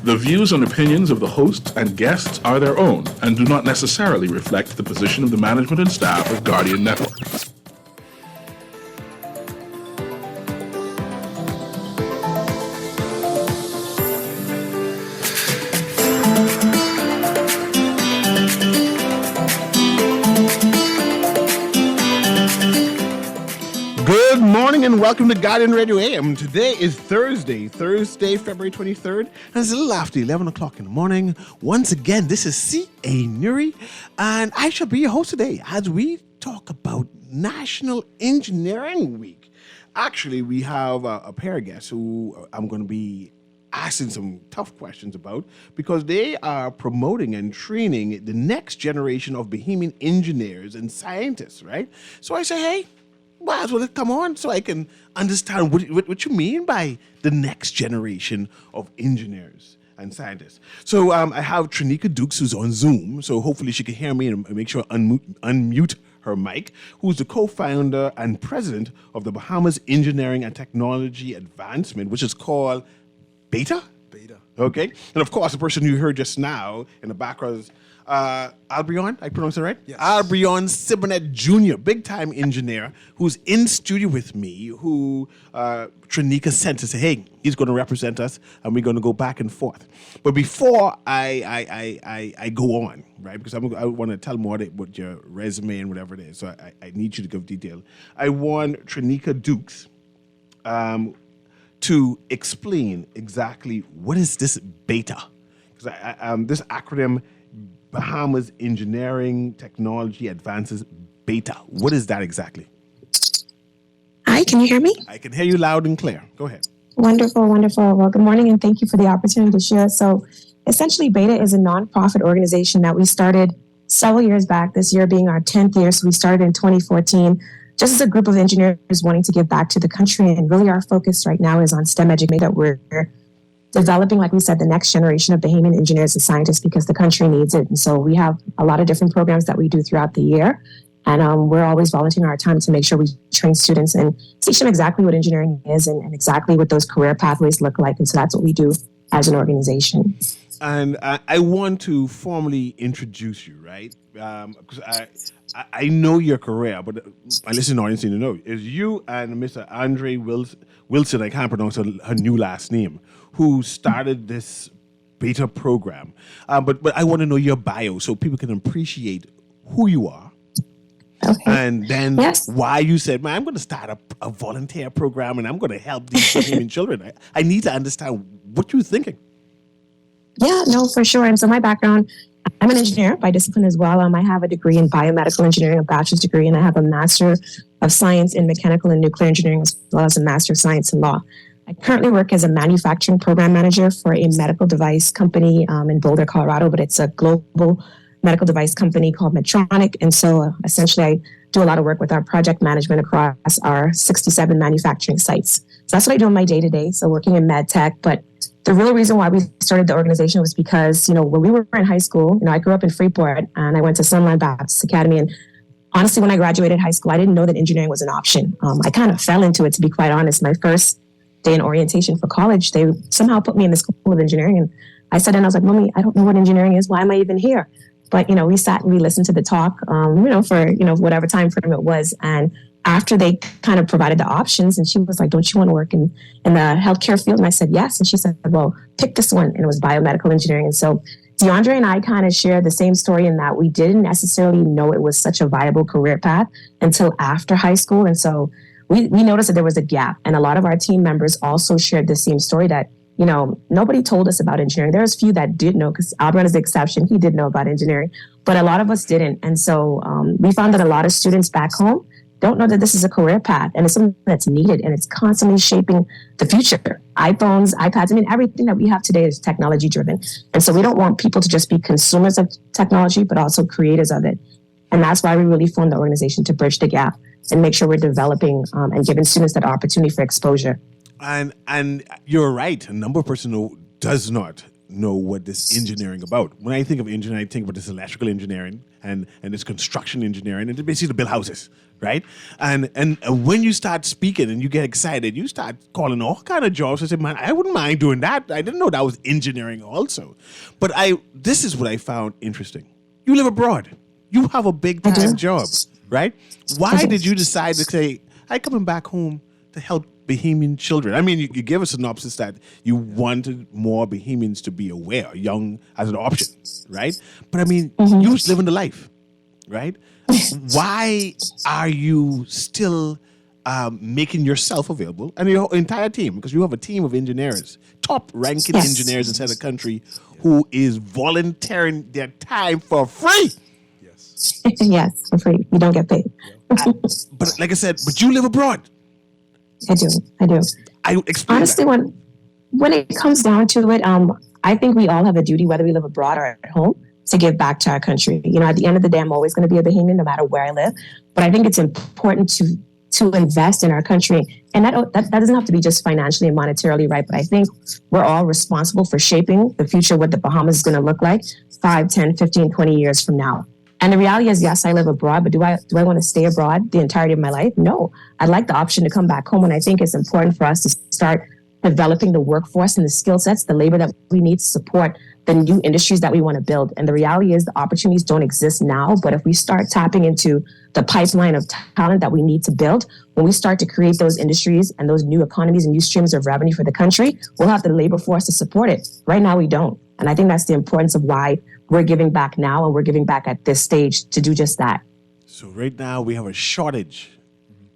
The views and opinions of the hosts and guests are their own and do not necessarily reflect the position of the management and staff of Guardian Network. Good morning and welcome to Guardian Radio AM. Today is Thursday, February 23rd, and it's a little after 11 o'clock in the morning. Once again, this is C.A. Newry, and I shall be your host today as we talk about National Engineering Week. Actually, we have a pair of guests who I'm going to be asking some tough questions about because they are promoting and training the next generation of Bahamian engineers and scientists, right? So I say, hey, might as well come on so I can understand what you mean by the next generation of engineers and scientists. So I have Trinika Dukes, who's on Zoom, so hopefully she can hear me and make sure unmute her mic, who's the co-founder and president of the Bahamas Engineering and Technology Advancement, which is called BETA? BETA. Okay. And of course, the person you heard just now in the background is Albrion, I pronounce it right? Yes. Albrion Sibonet Jr., big-time engineer, who's in studio with me, who Trinika sent to say, hey, he's going to represent us, and we're going to go back and forth. But before I go on, right, because I want to tell more about your resume and whatever it is, so I need you to give detail. I want Trinika Dukes to explain exactly what is this BETA, because this acronym, Bahamas Engineering Technology Advances, BETA. What is that exactly? Hi, can you hear me? I can hear you loud and clear. Go ahead. Wonderful, wonderful. Well, good morning, and thank you for the opportunity to share. So essentially, BETA is a nonprofit organization that we started several years back, this year being our 10th year. So we started in 2014, just as a group of engineers wanting to give back to the country. And really our focus right now is on STEM education. We're developing, like we said, the next generation of Bahamian engineers and scientists because the country needs it. And so we have a lot of different programs that we do throughout the year. And we're always volunteering our time to make sure we train students and teach them exactly what engineering is and exactly what those career pathways look like. And so that's what we do as an organization. And I want to formally introduce you, right? Because I know your career, but my listening audience need to know is you and Mr. Andre Wilson, I can't pronounce her new last name, who started this BETA program. But I want to know your bio so people can appreciate who you are. Okay. And then Yes. why you said, man, I'm going to start a volunteer program and I'm going to help these Bahamian children. I need to understand what you're thinking. Yeah, no, for sure. And so my background, I'm an engineer by discipline as well. I have a degree in biomedical engineering, a bachelor's degree, and I have a master of science in mechanical and nuclear engineering, as well as a master of science in law. I currently work as a manufacturing program manager for a medical device company in Boulder, Colorado, but it's a global medical device company called Medtronic. And so essentially I do a lot of work with our project management across our 67 manufacturing sites. So that's what I do on my day-to-day. So working in med tech, but the real reason why we started the organization was because, when we were in high school, I grew up in Freeport and I went to Sunline Baptist Academy. And honestly, when I graduated high school, I didn't know that engineering was an option. I kind of fell into it, to be quite honest. My first day in orientation for college, they somehow put me in the School of Engineering. And I sat down, I was like, Mommy, I don't know what engineering is. Why am I even here? But, we sat and we listened to the talk, for, whatever time frame it was. And after they kind of provided the options, and she was like, don't you want to work in the healthcare field? And I said, yes. And she said, well, pick this one. And it was biomedical engineering. And so DeAndre and I kind of share the same story in that we didn't necessarily know it was such a viable career path until after high school. And so we noticed that there was a gap. And a lot of our team members also shared the same story that, nobody told us about engineering. There's a few that did know, because Albert is the exception. He did know about engineering, but a lot of us didn't. And so we found that a lot of students back home don't know that this is a career path and it's something that's needed and it's constantly shaping the future. iPhones, iPads, everything that we have today is technology driven. And so we don't want people to just be consumers of technology, but also creators of it. And that's why we really formed the organization, to bridge the gap and make sure we're developing and giving students that opportunity for exposure. And you're right. A number of persons does not know what this engineering about. When I think of engineering, I think about this electrical engineering and this construction engineering, and it's basically to build houses, right? And when you start speaking and you get excited, you start calling all kind of jobs. I said, man, I wouldn't mind doing that. I didn't know that was engineering also. But this is what I found interesting. You live abroad. You have a big time job, right? Why did you decide to say, I'm coming back home to help Bahamian children? I mean, you give a synopsis that you wanted more Bahamians to be aware, young as an option, right? But I mean, you was living the life, right? Why are you still making yourself available and your entire team? Because you have a team of engineers, top-ranking engineers inside the country who is volunteering their time for free. Yes, for free. You don't get paid. But like I said, but you live abroad. I do. I explain Honestly, that. when it comes down to it, I think we all have a duty, whether we live abroad or at home, to give back to our country. You know, at the end of the day, I'm always going to be a Bahamian, no matter where I live. But I think it's important to invest in our country, and that doesn't have to be just financially and monetarily, right? But I think we're all responsible for shaping the future, what the Bahamas is going to look like 5, 10, 15, 20 years from now. And the reality is, yes, I live abroad, but do I want to stay abroad the entirety of my life? No. I'd like the option to come back home. And I think it's important for us to start developing the workforce and the skill sets, the labor that we need to support the new industries that we want to build. And the reality is the opportunities don't exist now, but if we start tapping into the pipeline of talent that we need to build, when we start to create those industries and those new economies and new streams of revenue for the country, we'll have the labor force to support it. Right now, we don't. And I think that's the importance of why we're giving back now, and we're giving back at this stage to do just that. So right now we have a shortage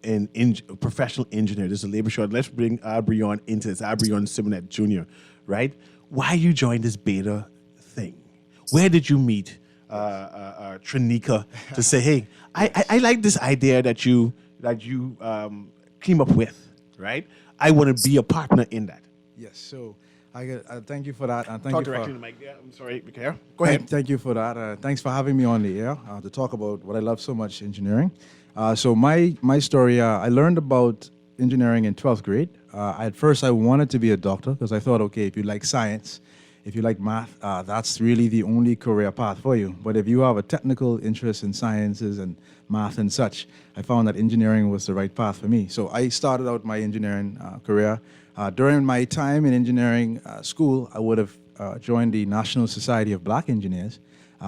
in professional engineers. There's a labor shortage. Let's bring Abrion into this. Abrion Simonet Jr., right? Why you joined this beta thing? Where did you meet Trinika to say, hey, I like this idea that you came up with, right? I want to be a partner in that. Yes, so I thank you for that. And thank Talk you directly for, to Mike. Yeah, I'm sorry, Mikhail. Go ahead. Thank you for that. Thanks for having me on the air to talk about what I love so much, engineering. So my story, I learned about engineering in 12th grade. At first, I wanted to be a doctor because I thought, okay, if you like science, if you like math, that's really the only career path for you. But if you have a technical interest in sciences and math and such, I found that engineering was the right path for me. So I started out my engineering career. During my time in engineering school, I would have joined the National Society of Black Engineers,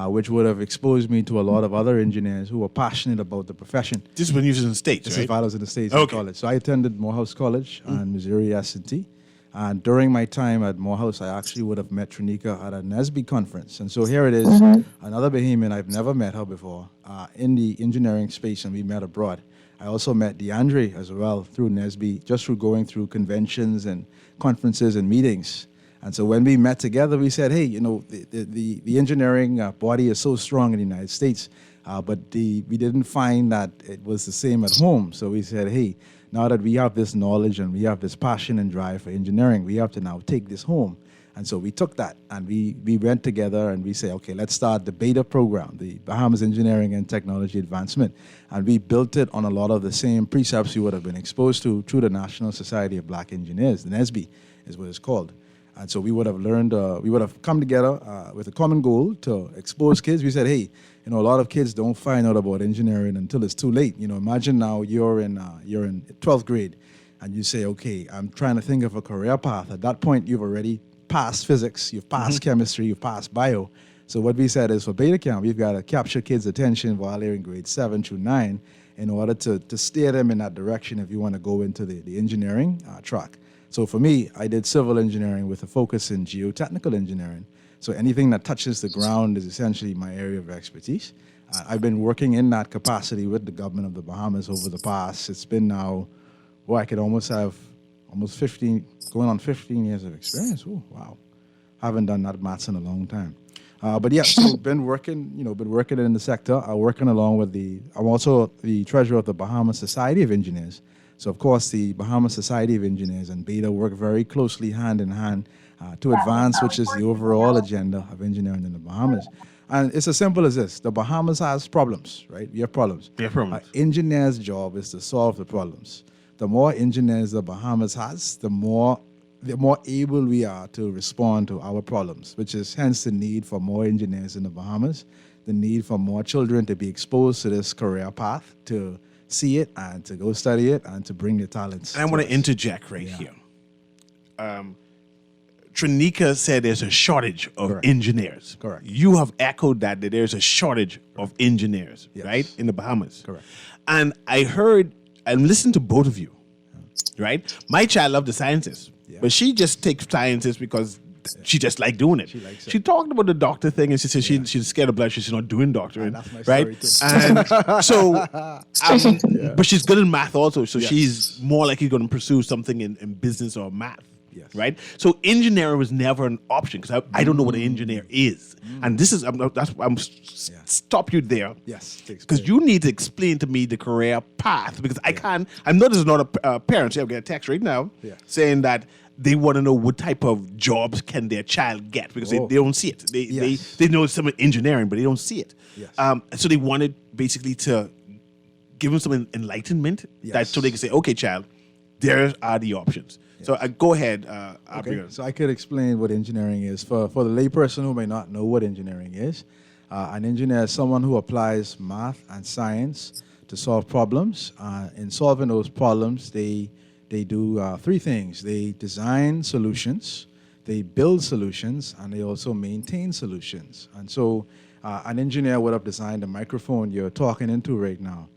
which would have exposed me to a lot of other engineers who were passionate about the profession. This is when you was in the States, This right? is while I was in the States in college. So I attended Morehouse College and Missouri S&T. And during my time at Morehouse, I actually would have met Trinika at a NSBE conference. And so here it is, another Bahamian. I've never met her before in the engineering space, and we met abroad. I also met DeAndre as well through NSBE, just through going through conventions and conferences and meetings. And so when we met together, we said, hey, you know, the engineering body is so strong in the United States, but we didn't find that it was the same at home. So we said, hey, now that we have this knowledge and we have this passion and drive for engineering, we have to now take this home. And so we took that and we went together and we say, okay, let's start the beta program, the Bahamas Engineering and Technology Advancement. And we built it on a lot of the same precepts you would have been exposed to through the National Society of Black Engineers. The NSBE is what it's called. And so we would have learned, we would have come together with a common goal to expose kids. We said, hey, you know, a lot of kids don't find out about engineering until it's too late. You know, imagine now you're in 12th grade and you say, okay, I'm trying to think of a career path. At that point, you've already passed physics, you've passed chemistry, you've passed bio. So what we said is for beta camp, we've got to capture kids' attention while they're in grades 7 through 9 in order to steer them in that direction if you want to go into the engineering track. So for me, I did civil engineering with a focus in geotechnical engineering. So anything that touches the ground is essentially my area of expertise. I've been working in that capacity with the government of the Bahamas over the past, it's been now, well, I could almost have 15, going on 15 years of experience. Oh, wow. Haven't done that maths in a long time. But yeah, so been working in the sector, working along with I'm also the treasurer of the Bahamas Society of Engineers. So, of course, the Bahamas Society of Engineers and BETA work very closely hand in hand to advance, which is the overall agenda of engineering in the Bahamas. And it's as simple as this. The Bahamas has problems, right? We have problems. We have problems. Engineers' job is to solve the problems. The more engineers the Bahamas has, the more the more able we are to respond to our problems, which is hence the need for more engineers in the Bahamas, the need for more children to be exposed to this career path, to see it and to go study it and to bring their talents. And I want to interject right here. Trinica said there's a shortage of engineers. Correct. You have echoed that there's a shortage of engineers, Yes. right, in the Bahamas. Correct. And I heard and listened to both of you, right? My child loved the sciences, but she just takes sciences because she just liked doing it. She likes it. She talked about the doctor thing, and she said she's scared of blood. She's not doing doctoring, that's my right? story too. And so, but she's good in math also. So she's more likely going to pursue something in business or math. Yes. Right. So engineering was never an option because I don't know what an engineer is, and this is stop you there. Yes. Because you need to explain to me the career path because I can't. I know this is not a parent. So I'll get a text right now saying that they want to know what type of jobs can their child get because they don't see it. They know some engineering, but they don't see it. Yes. So they wanted basically to give them some enlightenment that so they can say, okay, child, there are the options. So go ahead, Okay, so I could explain what engineering is. For the layperson who may not know what engineering is, an engineer is someone who applies math and science to solve problems. In solving those problems, they do three things. They design solutions, they build solutions, and they also maintain solutions. And so an engineer would have designed the microphone you're talking into right now.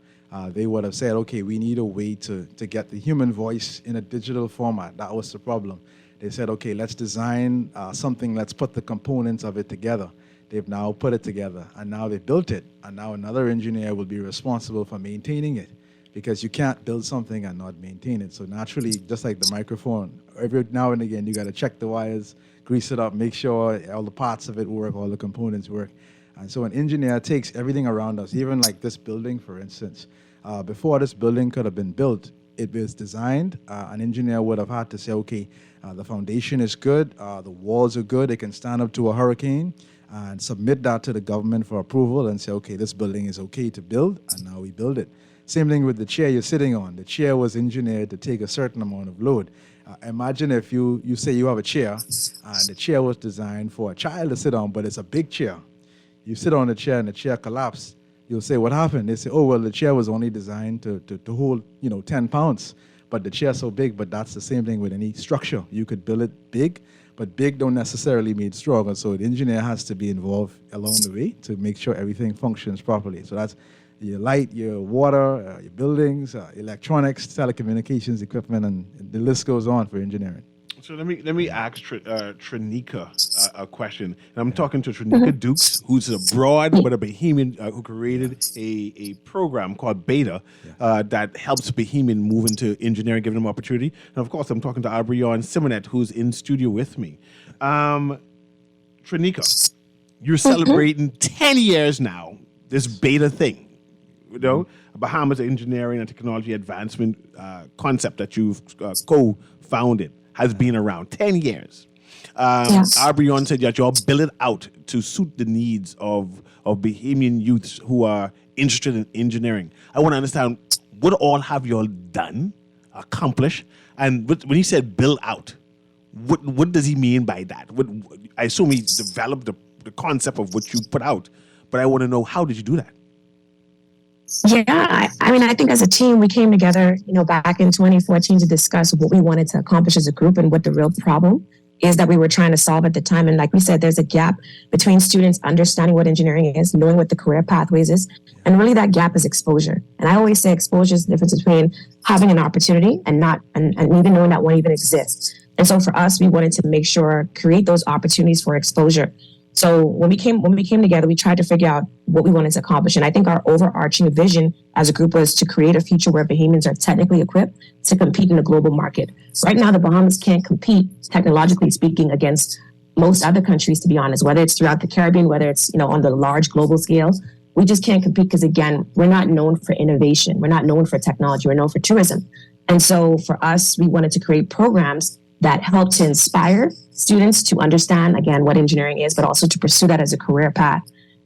They would have said, okay, we need a way to get the human voice in a digital format. That was the problem. They said, okay, let's design something, let's put the components of it together. They've now put it together, and now they built it, and now another engineer will be responsible for maintaining it, because you can't build something and not maintain it. So naturally, just like the microphone, every now and again, you got to check the wires, grease it up, make sure all the parts of it work, all the components work. And so an engineer takes everything around us, even like this building, for instance. Before this building could have been built, it was designed. An engineer would have had to say, okay, the foundation is good, the walls are good, it can stand up to a hurricane, and submit that to the government for approval and say, okay, this building is okay to build, and now we build it. Same thing with the chair you're sitting on. The chair was engineered to take a certain amount of load. Imagine if you say you have a chair, and the chair was designed for a child to sit on, but it's a big chair. You sit on the chair and the chair collapsed. You'll say, what happened? They say, oh, well, the chair was only designed to hold, 10 pounds. But the chair's so big, but that's the same thing with any structure. You could build it big, but big don't necessarily mean strong. And so the engineer has to be involved along the way to make sure everything functions properly. So that's your light, your water, your buildings, electronics, telecommunications equipment, and the list goes on for engineering. So let me ask Trinica a question. And I'm talking to Trinica Dukes, who's abroad but a Bahamian who created a program called Beta that helps Bahamian move into engineering, giving them opportunity. And of course, I'm talking to Aubrey-Ann Simonet, who's in studio with me. Trinica, you're celebrating 10 years now, this Beta thing. Bahamas Engineering and Technology Advancement concept that you've co-founded has been around 10 years. Yes. Aubrey-Ann said that you all build it out to suit the needs of Bahamian youths who are interested in engineering. I want to understand, what all have you all done, accomplished? And when he said build out, what does he mean by that? I assume he developed the concept of what you put out, but I want to know, how did you do that? Yeah, I think as a team, we came together, back in 2014 to discuss what we wanted to accomplish as a group and what the real problem is that we were trying to solve at the time. And like we said, there's a gap between students understanding what engineering is, knowing what the career pathways is, and really that gap is exposure. And I always say exposure is the difference between having an opportunity and even knowing that one even exists. And so for us, we wanted to make sure, create those opportunities for exposure. So when we came together, we tried to figure out what we wanted to accomplish. And I think our overarching vision as a group was to create a future where Bahamians are technically equipped to compete in the global market. Right now, the Bahamas can't compete, technologically speaking, against most other countries, to be honest, whether it's throughout the Caribbean, whether it's, on the large global scale. We just can't compete because, again, we're not known for innovation. We're not known for technology. We're known for tourism. And so for us, we wanted to create programs that help to inspire students to understand, again, what engineering is, but also to pursue that as a career path.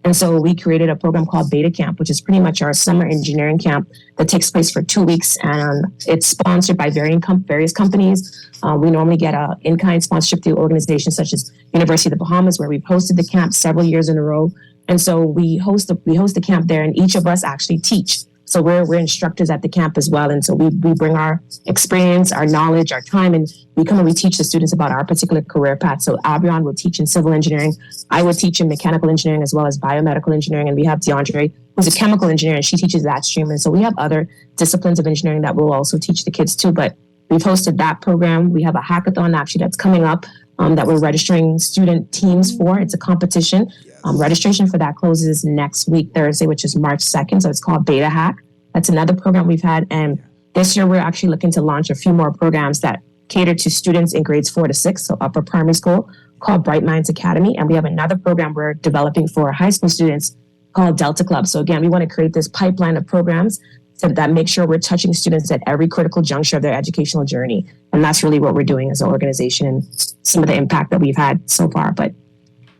And so we created a program called Beta Camp, which is pretty much our summer engineering camp that takes place for 2 weeks. And it's sponsored by various companies. We normally get a in-kind sponsorship through organizations such as University of the Bahamas, where we've hosted the camp several years in a row. And so we host the camp there, and each of us actually teach. So we're instructors at the camp as well. And so we bring our experience, our knowledge, our time, and we come and we teach the students about our particular career path. So Abrion will teach in civil engineering. I will teach in mechanical engineering as well as biomedical engineering. And we have DeAndre, who's a chemical engineer, and she teaches that stream. And so we have other disciplines of engineering that we'll also teach the kids too. But we've hosted that program. We have a hackathon actually that's coming up that we're registering student teams for. It's a competition. Registration for that closes next week, Thursday, which is March 2nd. So it's called Beta Hack. That's another program we've had. And this year, we're actually looking to launch a few more programs that cater to students in grades 4 to 6, so upper primary school, called Bright Minds Academy. And we have another program we're developing for high school students called Delta Club. So again, we want to create this pipeline of programs that make sure we're touching students at every critical juncture of their educational journey. And that's really what we're doing as an organization and some of the impact that we've had so far. But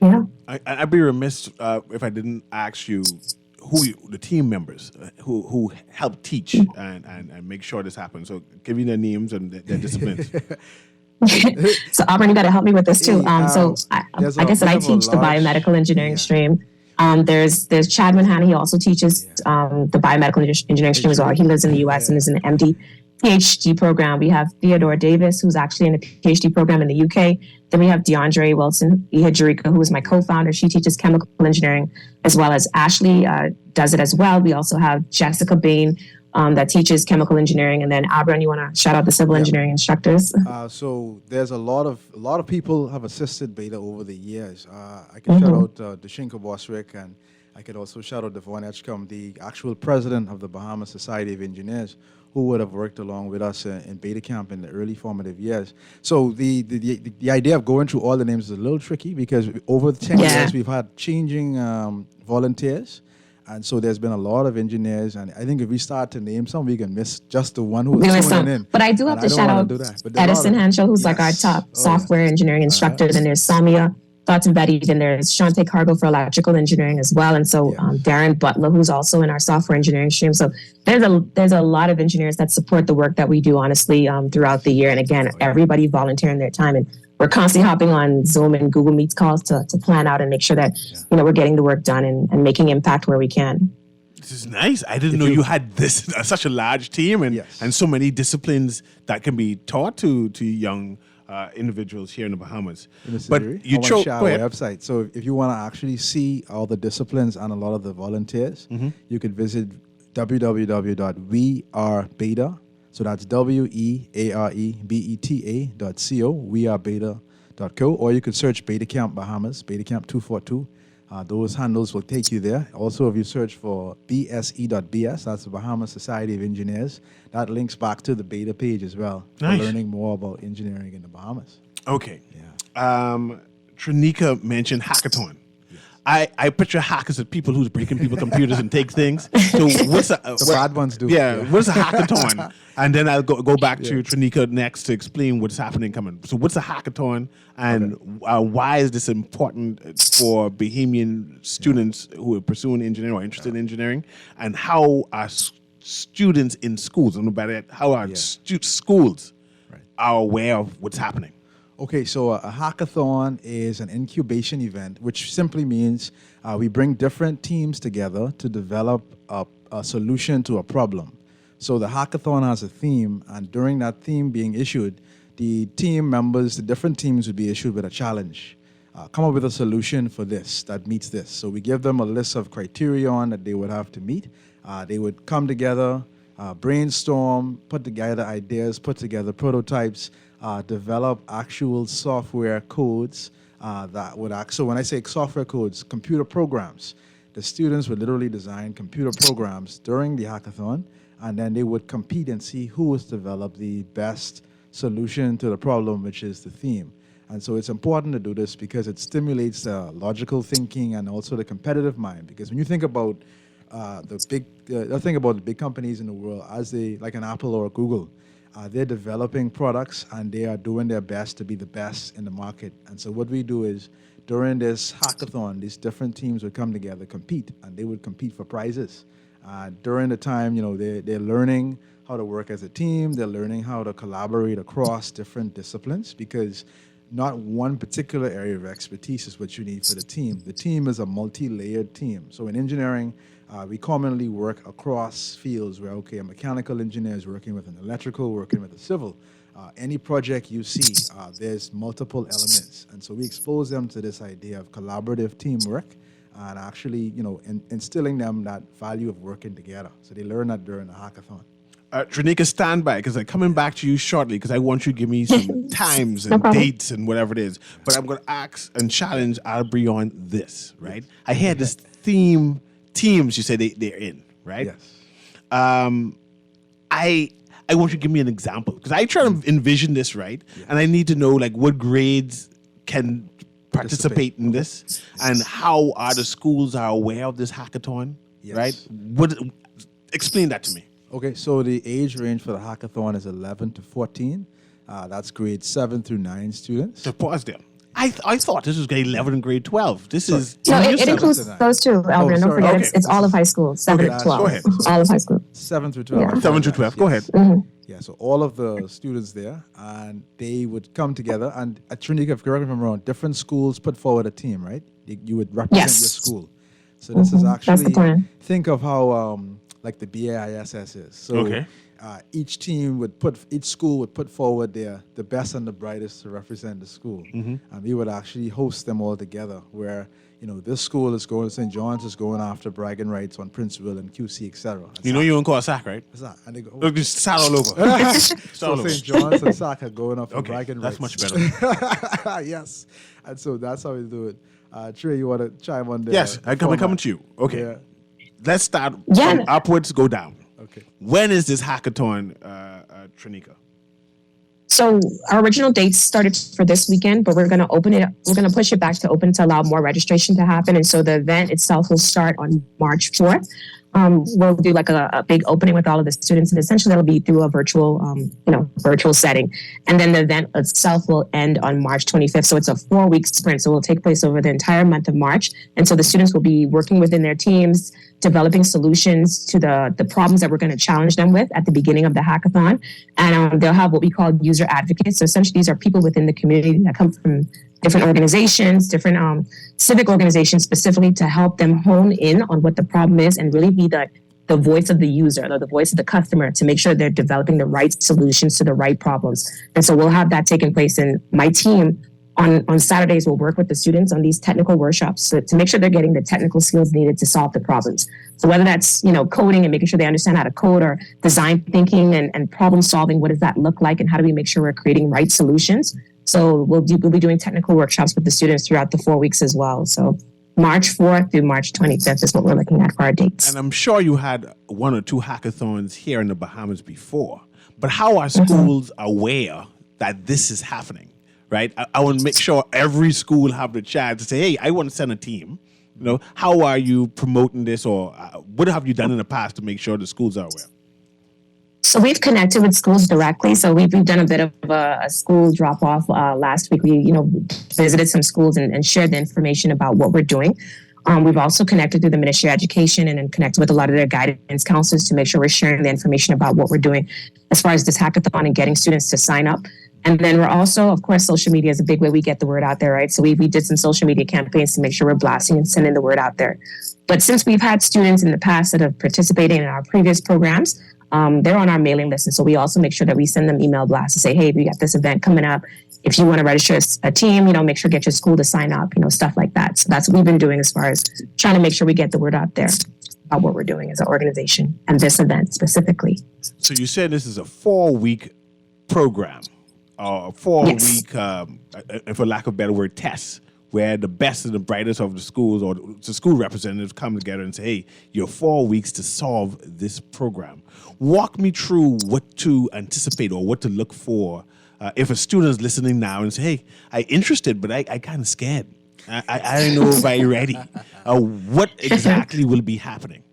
yeah. I'd be remiss if I didn't ask you the team members who help teach and make sure this happens. So give me their names and their disciplines. So Auburn, you got to help me with this too. So like I said, I teach the biomedical engineering stream. There's Chadwin Hanna. He also teaches the biomedical engineering stream as well. He lives in the U.S. and is in the MD PhD program. We have Theodore Davis, who's actually in a PhD program in the UK. Then we have DeAndre Wilson Ihajirika, who is my co-founder. She teaches chemical engineering, as well as Ashley does it as well. We also have Jessica Bain that teaches chemical engineering. And then Abram, you want to shout out the civil engineering instructors? So there's a lot of people have assisted Beta over the years. I can shout out Deshinka Boswick, and I could also shout out Devon Edgecombe, the actual president of the Bahamas Society of Engineers, who would have worked along with us in Beta Camp in the early formative years. So the idea of going through all the names is a little tricky because over the 10 years we've had changing volunteers. And so there's been a lot of engineers, and I think if we start to name some, we can miss just the one who's tuning in. But I do have to shout out Edison Hanschel, who's like our top software engineering instructor. Then there's Samia Thoughton Betty. Then there's Shante Cargo for electrical engineering as well. And so Darren Butler, who's also in our software engineering stream. So there's a lot of engineers that support the work that we do, honestly, throughout the year. And again, everybody volunteering their time. And we're constantly hopping on Zoom and Google Meets calls to plan out and make sure that we're getting the work done and making impact where we can. This is nice. I didn't know you had this such a large team and so many disciplines that can be taught to young individuals here in the Bahamas. But you chose our website. So if you want to actually see all the disciplines and a lot of the volunteers, you could visit www.wearebeta. So that's wearebeta.co, wearebeta.co, or you could search Beta Camp Bahamas, Beta Camp 242. Those handles will take you there. Also, if you search for bse.bs, that's the Bahamas Society of Engineers, that links back to the Beta page as well for learning more about engineering in the Bahamas. Okay. Yeah. Trinika mentioned hackathon. I picture hackers as people who's breaking people's computers and take things. So what's the bad ones do? Yeah, what's a hackathon? And then I'll go back to Trinika next to explain what's happening coming. So what's a hackathon, and why is this important for Bahamian students who are pursuing engineering or interested in engineering, and how are students in schools, I don't know about it, how are schools are aware of what's happening? Okay, so a hackathon is an incubation event, which simply means we bring different teams together to develop a solution to a problem. So the hackathon has a theme, and during that theme being issued, the team members, the different teams would be issued with a challenge. Come up with a solution for this that meets this. So we give them a list of criterion that they would have to meet. They would come together, brainstorm, put together ideas, put together prototypes, develop actual software codes that would act. So when I say software codes, computer programs, the students would literally design computer programs during the hackathon, and then they would compete and see who has developed the best solution to the problem, which is the theme. And so it's important to do this because it stimulates logical thinking and also the competitive mind. Because when you think about the thing about the big companies in the world, as they like an Apple or a Google, They're developing products and they are doing their best to be the best in the market. And so what we do is during this hackathon, these different teams would come together, compete, and they would compete for prizes. During the time, they're learning how to work as a team. They're learning how to collaborate across different disciplines because not one particular area of expertise is what you need for the team. The team is a multi-layered team. So in engineering, we commonly work across fields where, a mechanical engineer is working with an electrical, working with a civil. Any project you see, there's multiple elements. And so we expose them to this idea of collaborative teamwork and actually, instilling them that value of working together. So they learn that during the hackathon. Trinika, stand by because I'm coming back to you shortly because I want you to give me some times and dates and whatever it is. But I'm going to ask and challenge Aubrey on this, right? I had this teams you say they're in, right? Yes. I want you to give me an example because I try to envision this, right? Yeah. And I need to know like what grades can participate in this and how are the schools are aware of this hackathon, right? Explain that to me. Okay, so the age range for the hackathon is 11 to 14. That's grade 7 through 9 students. So pause there. I thought this was grade 11 and grade 12. This is... No, it includes those two, Alvin. Don't forget, it's all of high school, 7 to 12. Go ahead. All of high school. 7 through 12. Yeah. 7 through 12. Go ahead. Mm-hmm. Yeah, so all of the students there, and they would come together. And at Trinity, if correct me if I'm wrong, different schools put forward a team, right? You would represent your school. So this is actually... That's the plan. Think of how... like the BAISS is. So each school would put forward the best and the brightest to represent the school. And we would actually host them all together where, this school is going, St. John's is going after bragging rights on Princeville and QC, etc. You know you don't call a sack, right? And they go, look, just sat all over. so St. John's and SAC are going up for bragging rights. That's much better. Yes. And so that's how we do it. Trey, you want to chime on there? Yes, I'm coming to you. Okay. Yeah. Let's start from upwards, go down. Okay. When is this hackathon, Trinika? So our original dates started for this weekend, but we're going to open it. We're going to push it back to open to allow more registration to happen. And so the event itself will start on March 4th. We'll do like a big opening with all of the students, and essentially that'll be through a virtual setting. And then the event itself will end on March 25th. So it's a 4-week sprint. So it will take place over the entire month of March. And so the students will be working within their teams, developing solutions to the problems that we're going to challenge them with at the beginning of the hackathon. And they'll have what we call user advocates. So essentially these are people within the community that come from different organizations, different civic organizations specifically to help them hone in on what the problem is and really be the voice of the user or the voice of the customer to make sure they're developing the right solutions to the right problems. And so we'll have that taking place. And my team on Saturdays will work with the students on these technical workshops to make sure they're getting the technical skills needed to solve the problems. So whether that's, coding and making sure they understand how to code or design thinking and problem solving, what does that look like and how do we make sure we're creating right solutions? So we'll be doing technical workshops with the students throughout the 4 weeks as well. So March 4th through March 25th is what we're looking at for our dates. And I'm sure you had 1 or 2 hackathons here in the Bahamas before, but how are schools aware that this is happening, right? I want to make sure every school have the chance to say, hey, I want to send a team. How are you promoting this or what have you done in the past to make sure the schools are aware? So we've connected with schools directly. So we've done a bit of a school drop-off last week. We, visited some schools and shared the information about what we're doing. We've also connected through the Ministry of Education and then connected with a lot of their guidance counselors to make sure we're sharing the information about what we're doing as far as this hackathon and getting students to sign up. And then we're also, of course, social media is a big way we get the word out there, right? So we did some social media campaigns to make sure we're blasting and sending the word out there. But since we've had students in the past that have participated in our previous programs, they're on our mailing list. And so we also make sure that we send them email blasts to say, hey, we got this event coming up. If you want to register a team, make sure get your school to sign up, stuff like that. So that's what we've been doing as far as trying to make sure we get the word out there about what we're doing as an organization and this event specifically. So you said this is a 4-week program, or 4-week, for lack of a better word, test, where the best and the brightest of the schools or the school representatives come together and say, hey, you have 4 weeks to solve this program. Walk me through what to anticipate or what to look for if a student is listening now and say, hey, I'm interested, but I kind of scared. I don't know if I'm ready. What exactly will be happening?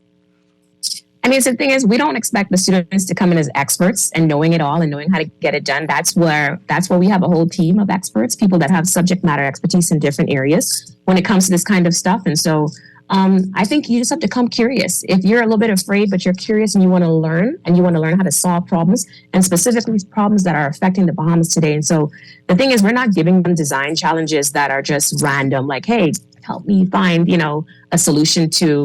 I mean, so the thing is, we don't expect the students to come in as experts and knowing it all and knowing how to get it done. That's where we have a whole team of experts, people that have subject matter expertise in different areas when it comes to this kind of stuff. And so I think you just have to come curious. If you're a little bit afraid, but you're curious and you want to learn how to solve problems, and specifically problems that are affecting the Bahamas today. And so the thing is, we're not giving them design challenges that are just random, like, hey, help me find, a solution to,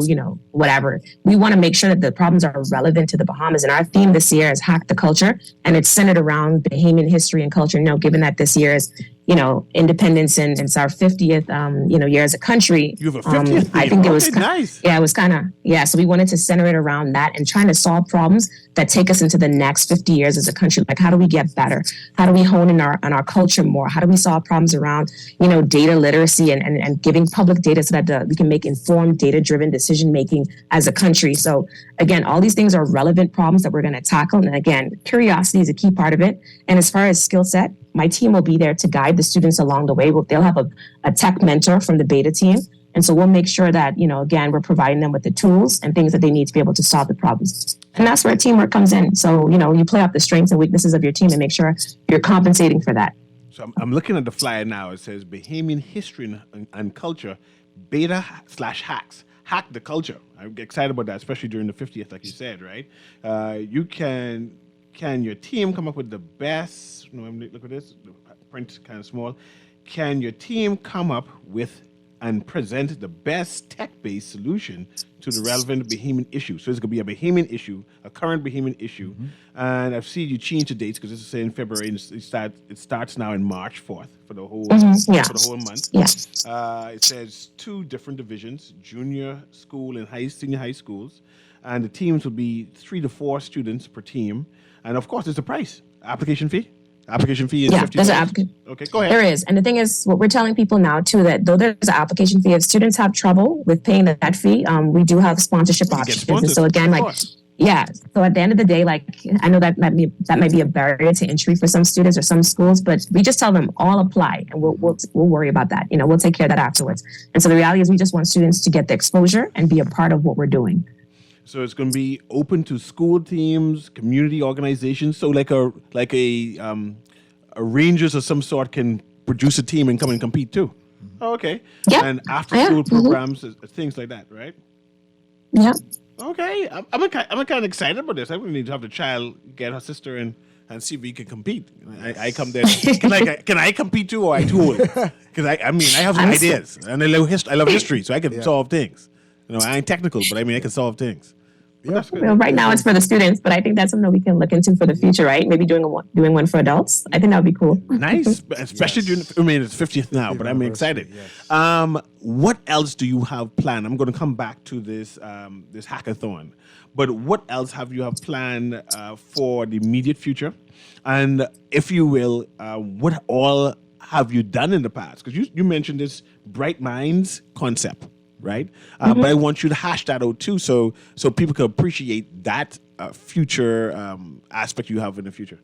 whatever. We want to make sure that the problems are relevant to the Bahamas. And our theme this year is Hack the Culture, and it's centered around Bahamian history and culture. Given that this year is, independence and it's our 50th, year as a country. You have a 50th I think it was nice. Yeah, it was so we wanted to center it around that and trying to solve problems that take us into the next 50 years as a country. Like, how do we get better? How do we hone in on our culture more? How do we solve problems around, data literacy and giving public data so that we can make informed, data-driven decision-making as a country? So again, all these things are relevant problems that we're going to tackle. And again, curiosity is a key part of it. And as far as skill set, my team will be there to guide the students along the way. They'll have a tech mentor from the beta team. And so we'll make sure that, again, we're providing them with the tools and things that they need to be able to solve the problems. And that's where teamwork comes in. So, you play off the strengths and weaknesses of your team and make sure you're compensating for that. So I'm looking at the flyer now. It says Bahamian history and culture, beta/hacks. Hack the culture. I'm excited about that, especially during the 50th, like you said, right? Can your team come up with the best? Look at this. The print kind of small. Can your team come up with and present the best tech-based solution to the relevant Bahamian issue? So it's going to be a Bahamian issue, a current Bahamian issue. And I've seen you change the dates because this is saying February. And it starts now in March 4th for the whole for the whole month. Yeah. It says 2 different divisions: junior school and senior high schools, and the teams will be 3 to 4 students per team. And of course, there's a price, application fee. Application fee is $50. There's an application. Okay, go ahead. There is. And the thing is, what we're telling people now, too, that though there's an application fee, if students have trouble with paying that fee, we do have sponsorship options. And so again, so at the end of the day, I know that might be a barrier to entry for some students or some schools, but we just tell them all apply and we'll worry about that. We'll take care of that afterwards. And so the reality is we just want students to get the exposure and be a part of what we're doing. So it's going to be open to school teams, community organizations. So like a Rangers of some sort can produce a team and come and compete too. Oh, okay. Yeah. And after school programs, things like that, right? Yeah. Okay. I'm kind of excited about this. I really need to have the child get her sister and see if we can compete. I come there. Can I compete too, or I too old? Because I have some ideas and I love history, so I can solve things. I ain't technical, but I can solve things. Yeah. Well, right now it's for the students, but I think that's something we can look into for the future, right? Maybe doing one for adults. I think that would be cool. Nice, especially during. It's 50th now, but I'm excited. Yes. What else do you have planned? I'm going to come back to this this hackathon, but what else have you planned for the immediate future? And if you will, what all have you done in the past? Because you mentioned this Bright Minds concept. Right, but I want you to hash that out too, so people can appreciate that future aspect you have in the future.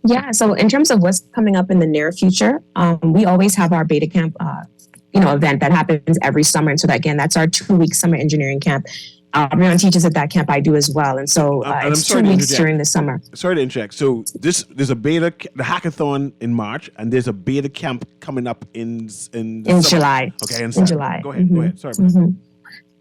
Yeah. So in terms of what's coming up in the near future, we always have our beta camp, event that happens every summer, and so that's our 2-week summer engineering camp. Everyone teaches at that camp. I do as well, and so it's 2 weeks during the summer. Sorry to interject. So there's a the hackathon in March, and there's a beta camp coming up in July. Okay, in July. Go ahead. Sorry. About that.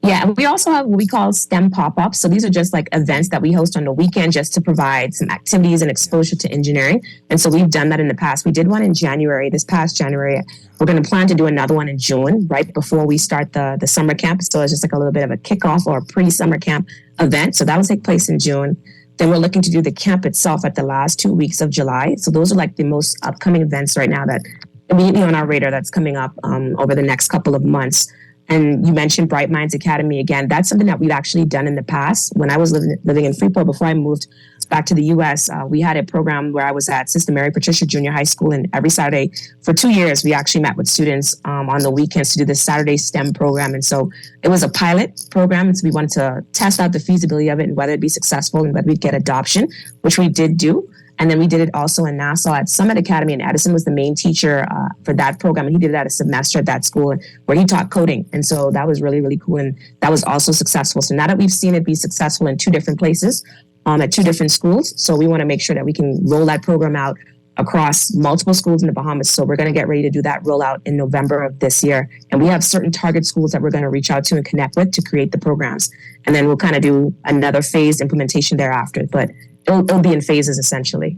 Yeah, we also have what we call STEM pop-ups. So these are just like events that we host on the weekend just to provide some activities and exposure to engineering. And so we've done that in the past. We did one in January, this past January. We're going to plan to do another one in June, right before we start the summer camp. So it's just like a little bit of a kickoff or a pre-summer camp event. So that will take place in June. Then we're looking to do the camp itself at the last 2 weeks of July. So those are like the most upcoming events right now that immediately on our radar that's coming up over the next couple of months. And you mentioned Bright Minds Academy again. That's something that we've actually done in the past. When I was living in Freeport before I moved back to the U.S., we had a program where I was at Sister Mary Patricia Junior High School, and every Saturday for 2 years, we actually met with students on the weekends to do the Saturday STEM program. And so it was a pilot program, and so we wanted to test out the feasibility of it and whether it'd be successful and whether we'd get adoption, which we did do. And then we did it also in Nassau at Summit Academy, and Edison was the main teacher for that program. And he did it at a semester at that school where he taught coding. And so that was really, really cool. And that was also successful. So now that we've seen it be successful in 2 different places, at 2 different schools, so we want to make sure that we can roll that program out across multiple schools in the Bahamas. So we're going to get ready to do that rollout in November of this year. And we have certain target schools that we're going to reach out to and connect with to create the programs. And then we'll kind of do another phased implementation thereafter. But it'll be in phases essentially.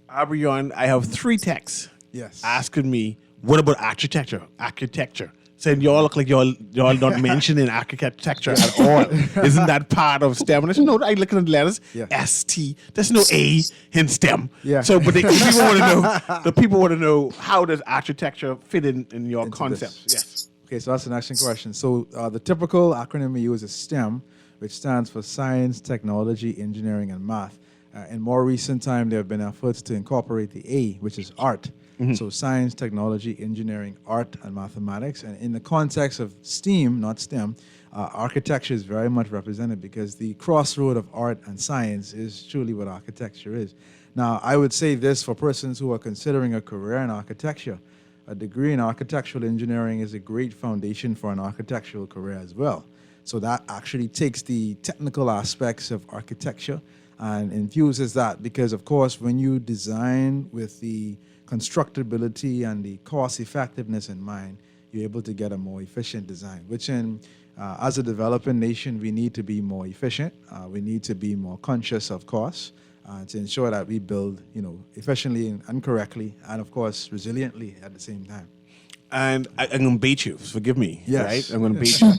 Abrion, I have 3 texts Yes. asking me, what about architecture? Saying y'all look like y'all not mentioning architecture at all. Isn't that part of STEM? And I said, no, I look at the letters, Yeah. ST. There's no A in STEM. Yeah. So, but the people want to know how does architecture fit in your Into concepts? this. Yes. Okay, so that's an excellent question. So the typical acronym we use is STEM, which stands for Science, Technology, Engineering, and Math. In more recent time, there have been efforts to incorporate the A, which is art. So science, technology, engineering, art, and mathematics. And in the context of STEAM, not STEM, architecture is very much represented because the crossroad of art and science is truly what architecture is. Now, I would say this for persons who are considering a career in architecture. A degree in architectural engineering is a great foundation for an architectural career as well. So that actually takes the technical aspects of architecture and infuses that because, of course, when you design with the constructability and the cost effectiveness in mind, you're able to get a more efficient design, which as a developing nation, we need to be more efficient. We need to be more conscious of costs to ensure that we build, efficiently and correctly, and of course, resiliently at the same time. And I'm going to bait you. Forgive me. Yes. Right? I'm going to bait you.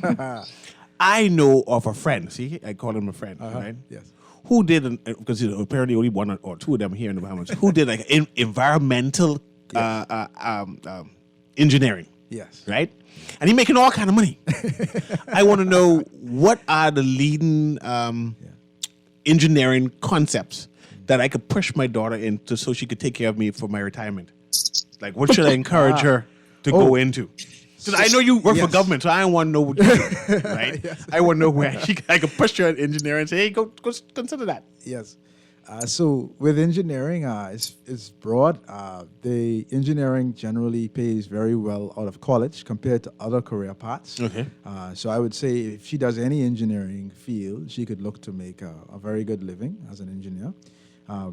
I know of a friend. See, I call him a friend. Right? Yes. Who did, because apparently only 1 or 2 of them here in the Bahamas, who did like environmental engineering. Yes. Right? And he's making all kind of money. I want to know what are the leading engineering concepts that I could push my daughter into so she could take care of me for my retirement. Like, what should I encourage her to go into? Because I know you work for government, so I don't want to know what you do, right? I want to know where I could push her in engineering and say, hey, go consider that. Yes. So with engineering, it's broad. The engineering generally pays very well out of college compared to other career paths. Okay. So I would say if she does any engineering field, she could look to make a very good living as an engineer.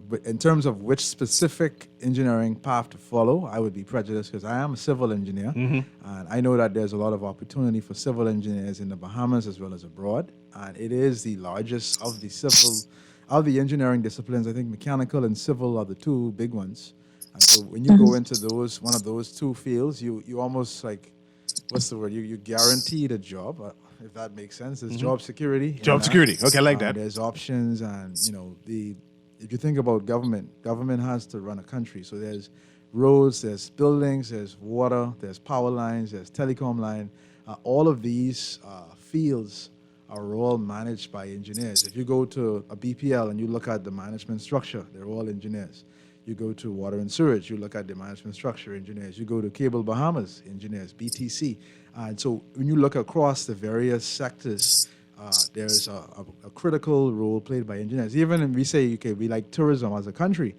But in terms of which specific engineering path to follow, I would be prejudiced because I am a civil engineer. And I know that there's a lot of opportunity for civil engineers in the Bahamas as well as abroad. And it is the largest of the engineering disciplines. I think mechanical and civil are the 2 big ones. And so when you go into one of those 2 fields, you almost like, what's the word? You guaranteed a job, if that makes sense. There's job security. Job security. Okay, I like that. There's options and, if you think about government has to run a country. So there's roads, there's buildings, there's water, there's power lines, there's telecom line. All of these fields are all managed by engineers. If you go to a BPL and you look at the management structure, they're all engineers. You go to water and sewage, you look at the management structure, engineers. You go to Cable Bahamas, engineers, BTC. And so when you look across the various sectors, there's a critical role played by engineers. Even if we say, okay, we like tourism as a country,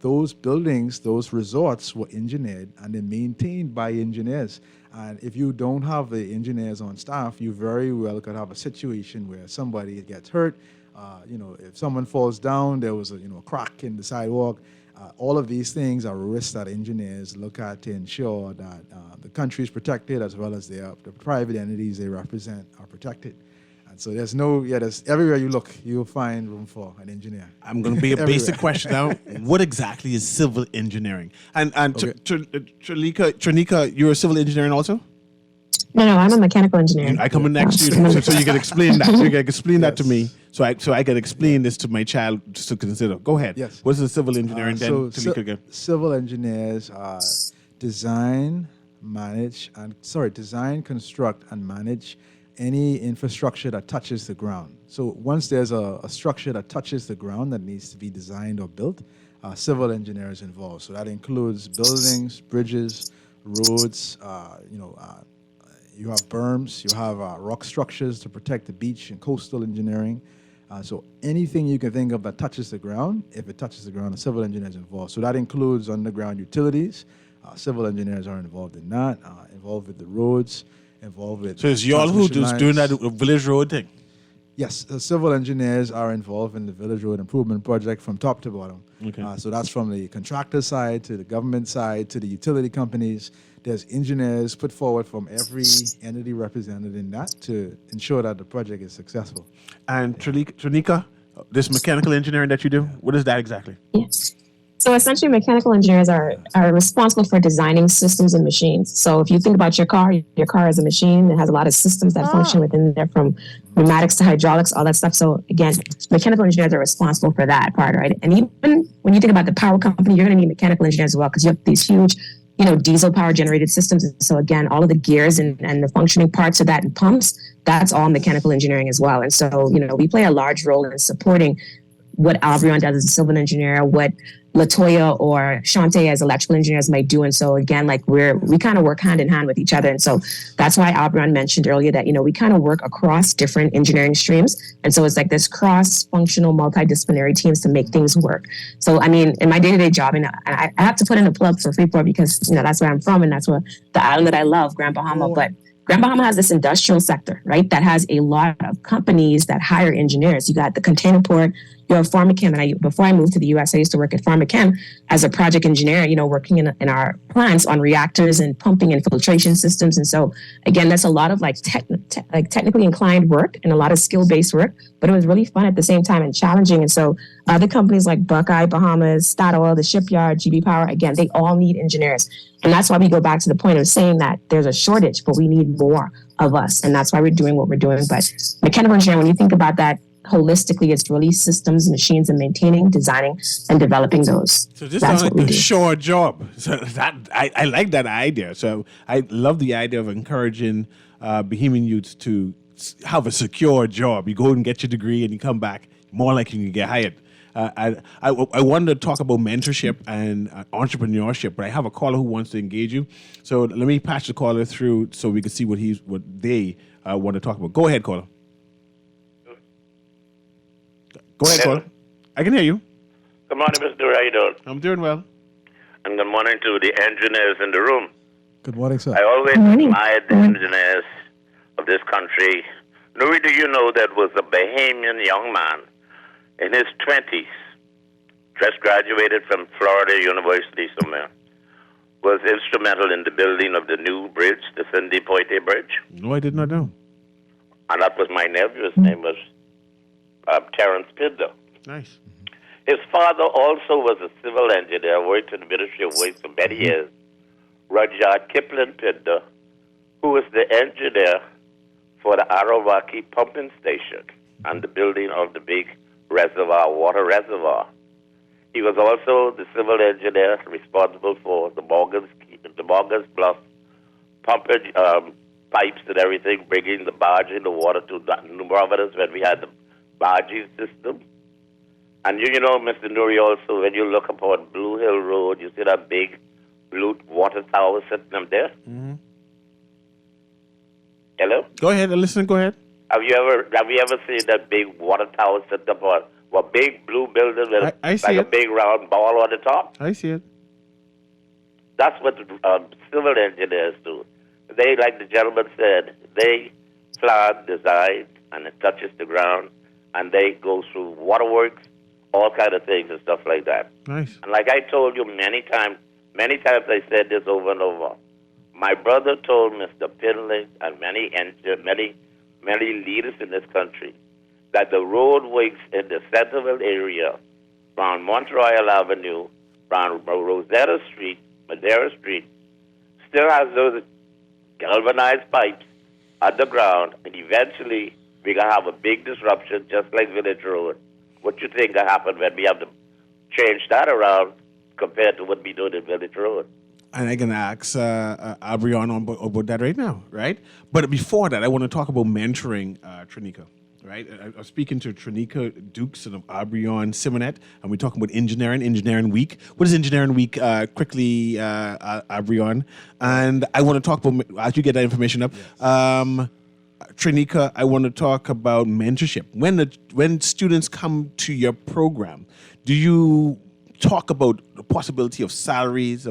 those buildings, those resorts were engineered and they're maintained by engineers. And if you don't have the engineers on staff, you very well could have a situation where somebody gets hurt. If someone falls down, there was a crack in the sidewalk. All of these things are risks that engineers look at to ensure that the country is protected as well as the private entities they represent are protected. So there's everywhere you look, you'll find room for an engineer. I'm going to be a basic question now. What exactly is civil engineering? And Okay. Trinika, you're a civil engineer also? No, I'm a mechanical engineer. I come in next to you, so you can explain that. You can explain that to me, so I can explain this to my child just to consider. Go ahead. Yes. What's the civil engineering then? Trinika again. Civil engineers design, construct, and manage any infrastructure that touches the ground. So once there's a structure that touches the ground that needs to be designed or built, civil engineers involved. So that includes buildings, bridges, roads. You have berms, you have rock structures to protect the beach and coastal engineering. So anything you can think of that touches the ground, if it touches the ground, a civil engineer is involved. So that includes underground utilities. Civil engineers are involved in that, involved with the roads, involved with So it's y'all who transmission just doing that lines. village road thing. Yes, the civil engineers are involved in the village road improvement project from top to bottom. Okay. So that's from the contractor side to the government side to the utility companies. There's engineers put forward from every entity represented in that to ensure that the project is successful. And Trinika, this mechanical engineering that you do, what is that exactly? Yes. So essentially, mechanical engineers are responsible for designing systems and machines. So if you think about your car is a machine. It has a lot of systems that function within there, from pneumatics to hydraulics, all that stuff. So again, mechanical engineers are responsible for that part, right? And even when you think about the power company, you're going to need mechanical engineers as well, because you have these huge, diesel power generated systems. And so again, all of the gears and the functioning parts of that and pumps, that's all mechanical engineering as well. And so, we play a large role in supporting what Albion does as a civil engineer, what Latoya or Shante as electrical engineers might do. And so again, we kind of work hand in hand with each other. And so that's why Albion mentioned earlier that, we kind of work across different engineering streams. And so it's like this cross-functional, multidisciplinary teams to make things work. So, I mean, in my day-to-day job, and I have to put in a plug for Freeport because, that's where I'm from and that's where the island that I love, Grand Bahama. But Grand Bahama has this industrial sector, right, that has a lot of companies that hire engineers. You got the container port, you have Pharmachem. And before I moved to the U.S., I used to work at Pharmachem as a project engineer, working in our plants on reactors and pumping and filtration systems. And so, again, that's a lot of technically inclined work and a lot of skill-based work, but it was really fun at the same time and challenging. And so other companies like Buckeye, Bahamas, Statoil, the shipyard, GB Power, again, they all need engineers. And that's why we go back to the point of saying that there's a shortage, but we need more of us. And that's why we're doing what we're doing. But mechanical engineering, when you think about that holistically, it's really systems, machines, and maintaining, designing, and developing those. So this sounds like a sure job. So I like that idea. So I love the idea of encouraging Bahamian youths to have a secure job. You go and get your degree and you come back, more likely you get hired. I wanted to talk about mentorship and entrepreneurship, but I have a caller who wants to engage you. So let me patch the caller through so we can see what they want to talk about. Go ahead, caller. Go ahead, caller. I can hear you. Good morning, Mr. Newry. How you doing? I'm doing well. And good morning to the engineers in the room. Good morning, sir. I always admired the engineers of this country. Newry, do you know that was a Bahamian young man in his 20s, just graduated from Florida University somewhere, was instrumental in the building of the new bridge, the Cindy Poitier Bridge? No, I did not know. And that was my nephew. His name was Terrence Pidda. Nice. His father also was a civil engineer, worked in the Ministry of Waste for many years. Rudyard Kipling Pidda, who was the engineer for the Arawaki pumping station and the building of the big water reservoir. He was also the civil engineer responsible for the Morgan's Bluff pumping pipes and everything, bringing the barge in the water to New Providence when we had the barging system. And you know, Mr. Newry, also, when you look upon Blue Hill Road, you see that big blue water tower sitting up there? Mm-hmm. Hello? Go ahead. Listen, go ahead. Have you ever seen that big water tower sitting up on a big blue building with I see a it. big round ball on the top? I see it. That's what civil engineers do. They, like the gentleman said, they plan, design, and it touches the ground, and they go through waterworks, all kind of things and stuff like that. Nice. And like I told you many times I said this over and over. My brother told Mr. Pinley and many leaders in this country that the roadways in the Centerville area, around Montreal Avenue, around Rosetta Street, Madeira Street, still has those galvanized pipes underground, and eventually we're going to have a big disruption just like Village Road. What you think will happen when we have to change that around compared to what we do in Village Road? And I can ask Abrion about that right now, right? But before that, I want to talk about mentoring Trinika, right? I was speaking to Trinika Dukes and Abrion Simonet, and we're talking about Engineering Week. What is Engineering Week? Quickly, Abrion. And I want to talk about, as you get that information up, Trinika, I want to talk about mentorship. When students come to your program, do you talk about the possibility of salaries,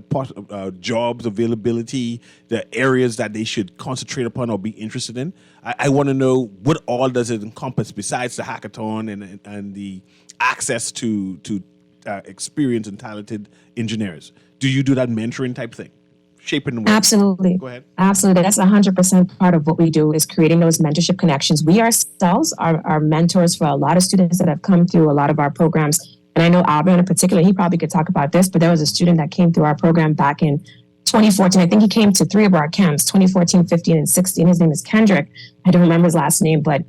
jobs availability, the areas that they should concentrate upon or be interested in? I want to know what all does it encompass besides the hackathon and the access to experienced and talented engineers. Do you do that mentoring type thing? Shaping the world. Absolutely. Go ahead. Absolutely. That's 100% part of what we do is creating those mentorship connections. We ourselves are mentors for a lot of students that have come through a lot of our programs. And I know Albert in particular, he probably could talk about this, but there was a student that came through our program back in 2014. I think he came to 3 of our camps, 2014, 15, and 16. His name is Kendrick. I don't remember his last name, but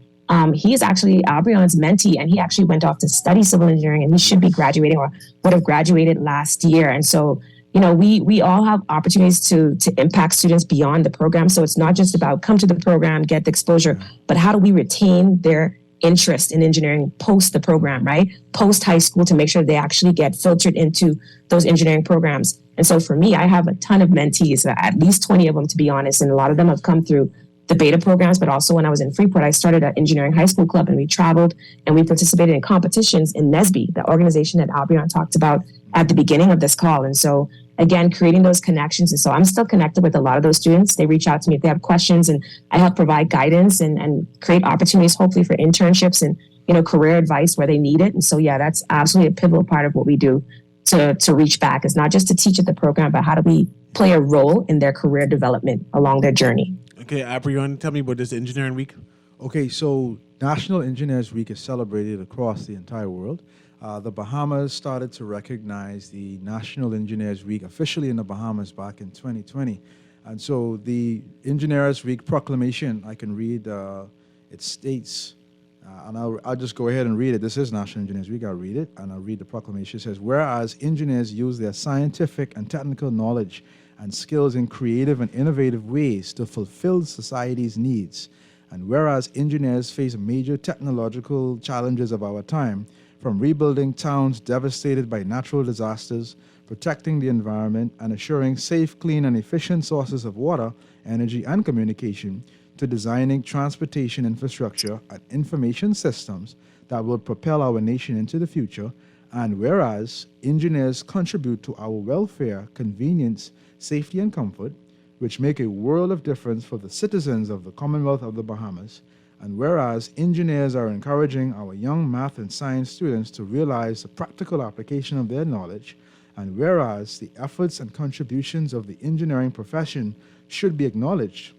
he is actually Albrion's mentee, and he actually went off to study civil engineering, and he should be graduating or would have graduated last year. And so, you know, we all have opportunities to impact students beyond the program. So it's not just about come to the program, get the exposure, but how do we retain their interest in engineering post the program, right? Post high school, to make sure they actually get filtered into those engineering programs. And so for me, I have a ton of mentees, at least 20 of them, to be honest. And a lot of them have come through the beta programs, but also when I was in Freeport, I started an engineering high school club, and we traveled and we participated in competitions in NESB, the organization that Albion talked about at the beginning of this call. And so again, creating those connections. And so I'm still connected with a lot of those students. They reach out to me if they have questions, and I help provide guidance and create opportunities, hopefully for internships and, you know, career advice where they need it. And so, yeah, that's absolutely a pivotal part of what we do to reach back. It's not just to teach at the program, but how do we play a role in their career development along their journey. Okay, Abrion, tell me about this Engineering Week. Okay, so National Engineers Week is celebrated across the entire world. The Bahamas started to recognize the National Engineers Week officially in the Bahamas back in 2020. And so the Engineers Week proclamation, I can read, it states, and I'll just go ahead and read it. This is National Engineers Week. I'll read it, and I'll read the proclamation. It says, whereas engineers use their scientific and technical knowledge and skills in creative and innovative ways to fulfill society's needs, and whereas engineers face major technological challenges of our time, from rebuilding towns devastated by natural disasters, protecting the environment, and assuring safe, clean, and efficient sources of water, energy, and communication, to designing transportation infrastructure and information systems that will propel our nation into the future, and whereas engineers contribute to our welfare, convenience, safety, and comfort, which make a world of difference for the citizens of the Commonwealth of the Bahamas, and whereas engineers are encouraging our young math and science students to realize the practical application of their knowledge, and whereas the efforts and contributions of the engineering profession should be acknowledged,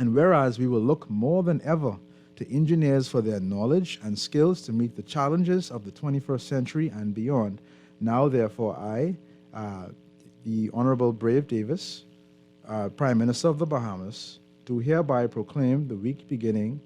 and whereas we will look more than ever to engineers for their knowledge and skills to meet the challenges of the 21st century and beyond, now therefore I, the Honorable Brave Davis, Prime Minister of the Bahamas, do hereby proclaim the week beginning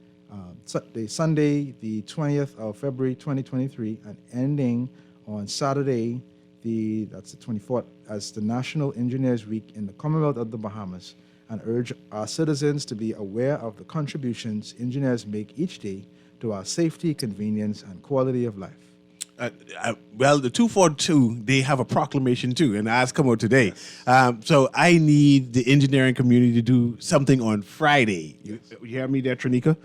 Sunday, the 20th of February 2023, and ending on Saturday, that's the 24th, as the National Engineers Week in the Commonwealth of the Bahamas, and urge our citizens to be aware of the contributions engineers make each day to our safety, convenience, and quality of life. Well, the 242, they have a proclamation too, and that's come out today. So I need the engineering community to do something on Friday. You hear me there, Trinika?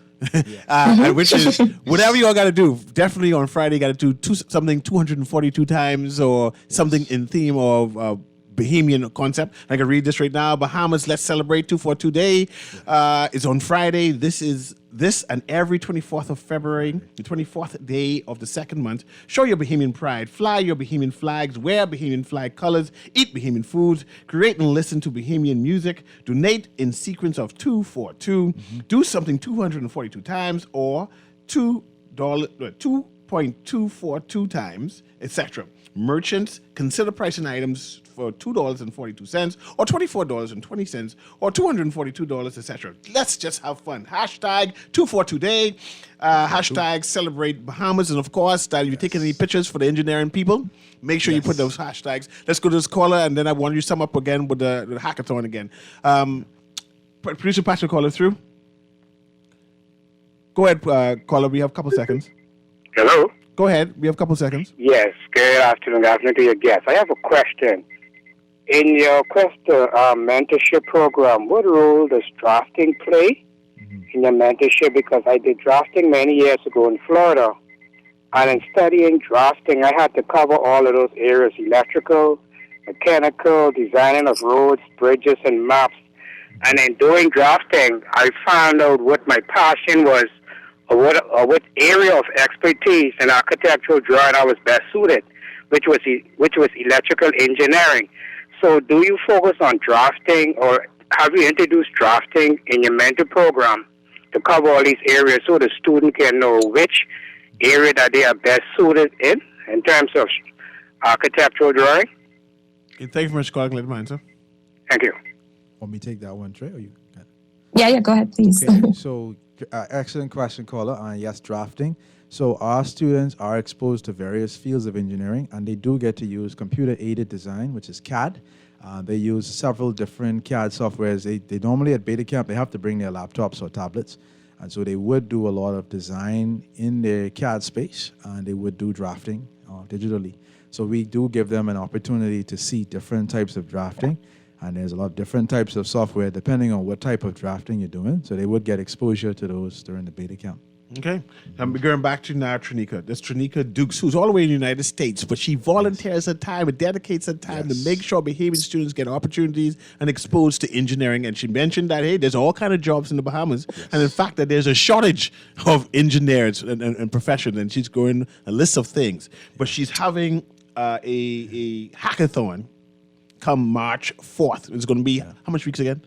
Which is whatever you all got to do. Definitely on Friday, got to do something 242 times or something in theme of Bahamian concept. I can read this right now. Bahamas, let's celebrate 242 Day. It's on Friday. This and every 24th of February, the 24th day of the second month. Show your Bahamian pride. Fly your Bahamian flags. Wear Bahamian flag colors. Eat Bahamian foods. Create and listen to Bahamian music. Donate in sequence of 242. Do something 242 times or $2.242 times, etc. Merchants, consider pricing items for $2.42 or $24.20 or $242, etc. Let's just have fun. Hashtag 242Day. Hashtag celebrate Bahamas. And of course, that if you take any pictures for the engineering people, make sure you put those hashtags. Let's go to this caller, and then I want you to sum up again with the hackathon again. Producer Patrick, caller through. Go ahead, caller. We have a couple seconds. Hello? Go ahead. We have a couple seconds. Yes, good afternoon. Good afternoon to your guests. I have a question. In your mentorship program, what role does drafting play? in your mentorship because I did drafting many years ago in Florida. And in studying drafting, I had to cover all of those areas: electrical, mechanical, designing of roads, bridges, and maps. And in doing drafting, I found out what my passion was, or what area of expertise in architectural drawing I was best suited, which was electrical engineering. So, do you focus on drafting, or have you introduced drafting in your mentor program to cover all these areas so the student can know which area that they are best suited in terms of architectural drawing? Okay, thank you very much, calling. Let me answer. Thank you. Want me to take that one, Trey? Or you? Yeah, go ahead, please. Okay, so excellent question, caller. And yes, drafting. So our students are exposed to various fields of engineering, and they do get to use computer-aided design, which is CAD. They use several different CAD softwares. They normally at beta camp, they have to bring their laptops or tablets. And so they would do a lot of design in their CAD space, and they would do drafting digitally. So we do give them an opportunity to see different types of drafting. And there's a lot of different types of software depending on what type of drafting you're doing. So they would get exposure to those during the beta camp. Okay. I'm going back to now Trinika. This Trinika Dukes, who's all the way in the United States, but she volunteers her time and dedicates her time to make sure Bahamian students get opportunities and exposed to engineering. And she mentioned that, hey, there's all kind of jobs in the Bahamas. And in fact, that there's a shortage of engineers and professions. And she's going a list of things. But she's having a hackathon come March 4th. It's going to be, how much weeks again?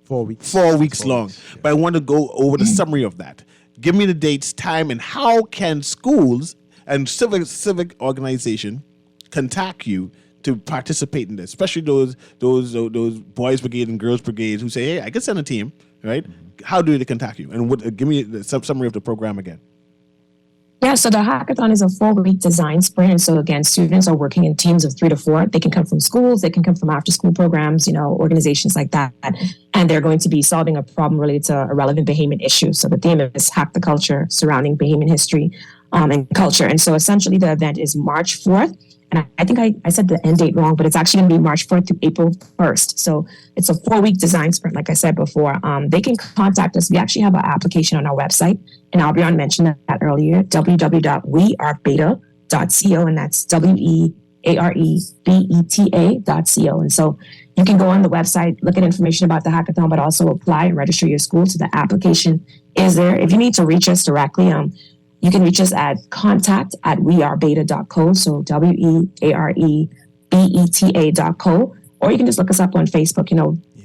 4 weeks. 4 weeks long. Weeks, yeah. But I want to go over the summary of that. Give me the dates, time, and how can schools and civic organization contact you to participate in this, especially those boys brigade and girls brigades who say, hey, I can send a team, right? Mm-hmm. How do they contact you? And give me the summary of the program again. Yeah, so the hackathon is a 4-week design sprint. And so again, students are working in teams of 3 to 4. They can come from schools, they can come from after school programs, organizations like that. And they're going to be solving a problem related to a relevant Bahamian issue. So the theme is Hack the Culture, surrounding Bahamian history and culture. And so essentially the event is March 4th. And I think I said the end date wrong, but it's actually going to be March 4th to April 1st. So it's a 4-week design sprint, like I said before. They can contact us. We actually have an application on our website, and Albion mentioned that earlier, www.wearebeta.co, and that's wearebeta.co. And so you can go on the website, look at information about the hackathon, but also apply and register your school. So the application is there. If you need to reach us directly, you can reach us at contact@wearebeta.co, so wearebeta.co, or you can just look us up on Facebook,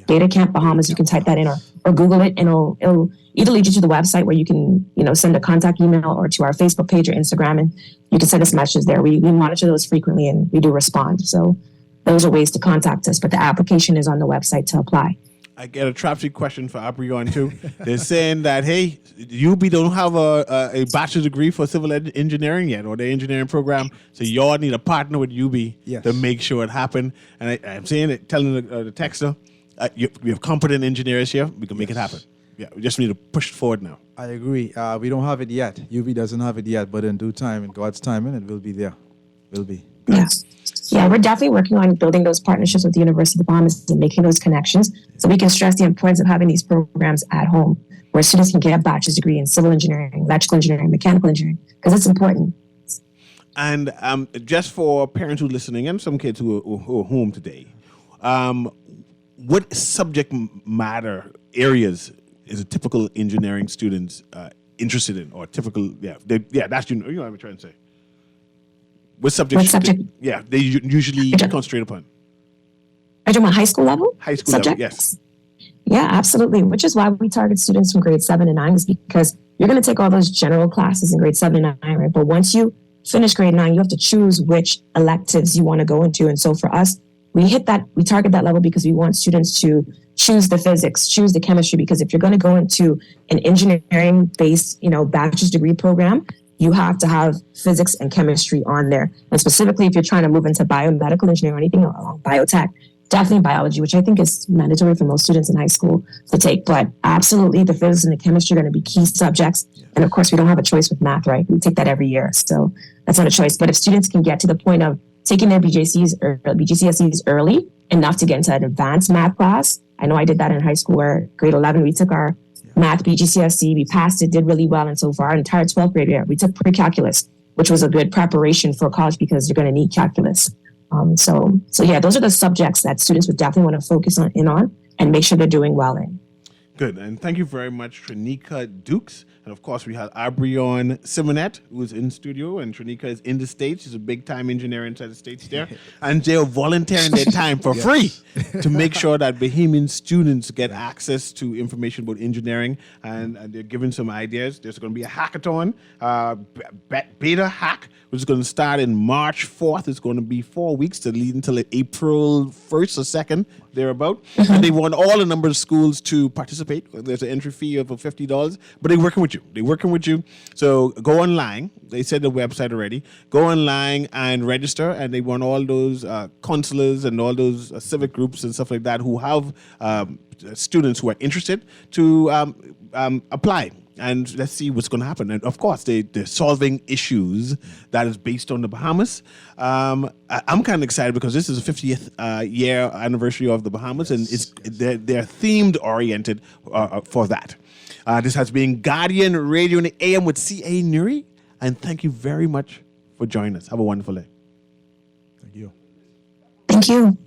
Beta Camp Bahamas. You can type that in or Google it, and it'll either lead you to the website where you can, send a contact email, or to our Facebook page or Instagram, and you can send us messages there. We monitor those frequently, and we do respond. So those are ways to contact us, but the application is on the website to apply. I get a traffic question for Abrion too. They're saying that, hey, UB don't have a bachelor's degree for civil engineering yet, or the engineering program, so y'all need a partner with UB to make sure it happen. And I'm saying it, telling the texter, we have competent engineers here. We can make it happen. Yeah, we just need to push it forward now. I agree. We don't have it yet. UB doesn't have it yet, but in due time, in God's timing, it will be there. Will be. Yeah. Yeah, we're definitely working on building those partnerships with the University of the Bahamas and making those connections so we can stress the importance of having these programs at home where students can get a bachelor's degree in civil engineering, electrical engineering, mechanical engineering, because it's important. And just for parents who are listening and some kids who are home today, what subject matter areas is a typical engineering student interested in, or typical, that's, what I'm trying to say. What subject? They usually concentrate upon. Are you talking about high school level? High school subjects? Level, yes. Yeah, absolutely. Which is why we target students from grade 7 and 9, is because you're going to take all those general classes in grade 7 and 9, right? But once you finish grade 9, you have to choose which electives you want to go into. And so for us, we target that level because we want students to choose the physics, choose the chemistry, because if you're going to go into an engineering-based, bachelor's degree program, you have to have physics and chemistry on there. And specifically, if you're trying to move into biomedical engineering or anything along biotech, definitely biology, which I think is mandatory for most students in high school to take. But absolutely, the physics and the chemistry are going to be key subjects. And of course, we don't have a choice with math, right? We take that every year. So that's not a choice. But if students can get to the point of taking their BGCSEs or BGCSEs early enough to get into an advanced math class, I know I did that in high school where grade 11, we took our math BGCSE. We passed it, did really well. And so for our entire 12th grade year, we took pre-calculus, which was a good preparation for college because you're going to need calculus. So yeah, those are the subjects that students would definitely want to focus on and make sure they're doing well in. Good, and thank you very much, Trinika Dukes. And of course, we have Abrion Simonet, who is in studio, and Trinika is in the States. She's a big-time engineer inside the States there. And they are volunteering their time for free to make sure that Bahamian students get access to information about engineering, and they're giving some ideas. There's going to be a hackathon, beta hack, which is going to start in March 4th. It's going to be 4 weeks to lead until April 1st or 2nd, thereabout. And they want all the number of schools to participate. There's an entry fee of $50, but they're working with you. They're working with you. So go online. They said the website already. Go online and register, and they want all those counselors and all those civic groups and stuff like that who have students who are interested to apply. And let's see what's going to happen. And of course, they're solving issues that is based on the Bahamas. I'm kind of excited because this is the 50th year anniversary of the Bahamas, and they're themed oriented for that. This has been Guardian Radio in the AM with C.A. Newry, and thank you very much for joining us. Have a wonderful day. Thank you. Thank you.